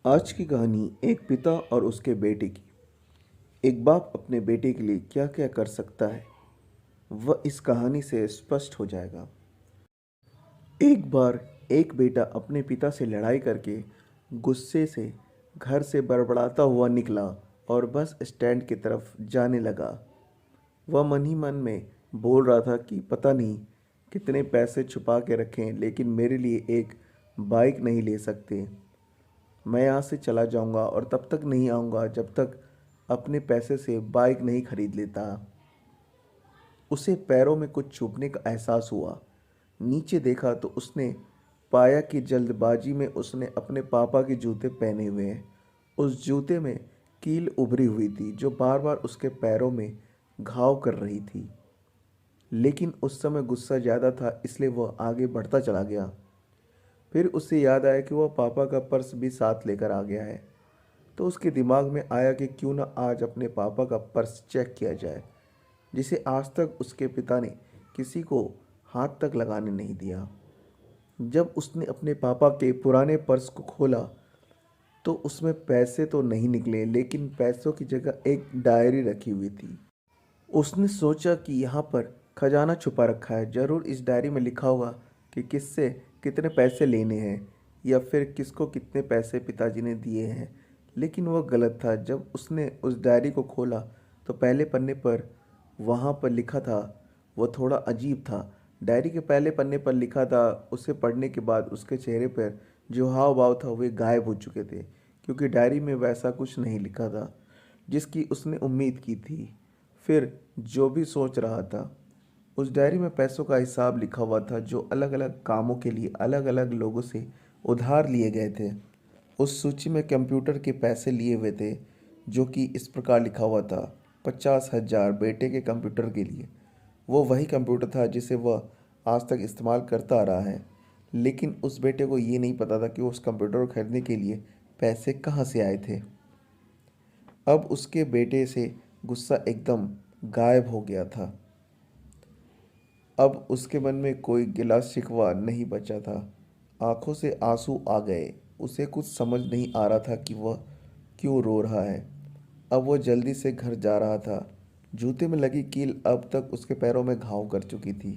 आज की कहानी एक पिता और उसके बेटे की। एक बाप अपने बेटे के लिए क्या क्या कर सकता है वह इस कहानी से स्पष्ट हो जाएगा। एक बार एक बेटा अपने पिता से लड़ाई करके गुस्से से घर से बड़बड़ाता हुआ निकला और बस स्टैंड की तरफ जाने लगा। वह मन ही मन में बोल रहा था कि पता नहीं कितने पैसे छुपा के रखें, लेकिन मेरे लिए एक बाइक नहीं ले सकते। मैं यहाँ से चला जाऊँगा और तब तक नहीं आऊँगा जब तक अपने पैसे से बाइक नहीं खरीद लेता। उसे पैरों में कुछ चुभने का एहसास हुआ। नीचे देखा तो उसने पाया कि जल्दबाजी में उसने अपने पापा के जूते पहने हुए हैं। उस जूते में कील उभरी हुई थी जो बार बार उसके पैरों में घाव कर रही थी। लेकिन उस समय गुस्सा ज़्यादा था, इसलिए वह आगे बढ़ता चला गया। फिर उसे याद आया कि वह पापा का पर्स भी साथ लेकर आ गया है। तो उसके दिमाग में आया कि क्यों ना आज अपने पापा का पर्स चेक किया जाए, जिसे आज तक उसके पिता ने किसी को हाथ तक लगाने नहीं दिया। जब उसने अपने पापा के पुराने पर्स को खोला तो उसमें पैसे तो नहीं निकले, लेकिन पैसों की जगह एक डायरी रखी हुई थी। उसने सोचा कि यहाँ पर खजाना छुपा रखा है, ज़रूर इस डायरी में लिखा होगा कि किससे कितने पैसे लेने हैं या फिर किसको कितने पैसे पिताजी ने दिए हैं। लेकिन वह गलत था। जब उसने उस डायरी को खोला तो पहले पन्ने पर वहाँ पर लिखा था, वह थोड़ा अजीब था। डायरी के पहले पन्ने पर लिखा था, उसे पढ़ने के बाद उसके चेहरे पर जो हाव भाव था वे गायब हो चुके थे, क्योंकि डायरी में वैसा कुछ नहीं लिखा था जिसकी उसने उम्मीद की थी। फिर जो भी सोच रहा था, उस डायरी में पैसों का हिसाब लिखा हुआ था जो अलग अलग कामों के लिए अलग अलग लोगों से उधार लिए गए थे। उस सूची में कंप्यूटर के पैसे लिए हुए थे, जो कि इस प्रकार लिखा हुआ था, 50,000 बेटे के कंप्यूटर के लिए। वो वही कंप्यूटर था जिसे वह आज तक इस्तेमाल करता आ रहा है। लेकिन उस बेटे को ये नहीं पता था कि उस कंप्यूटर को खरीदने के लिए पैसे कहाँ से आए थे। अब उसके बेटे से गुस्सा एकदम गायब हो गया था। अब उसके मन में कोई गिला शिकवा नहीं बचा था। आंखों से आंसू आ गए। उसे कुछ समझ नहीं आ रहा था कि वह क्यों रो रहा है। अब वह जल्दी से घर जा रहा था। जूते में लगी कील अब तक उसके पैरों में घाव कर चुकी थी।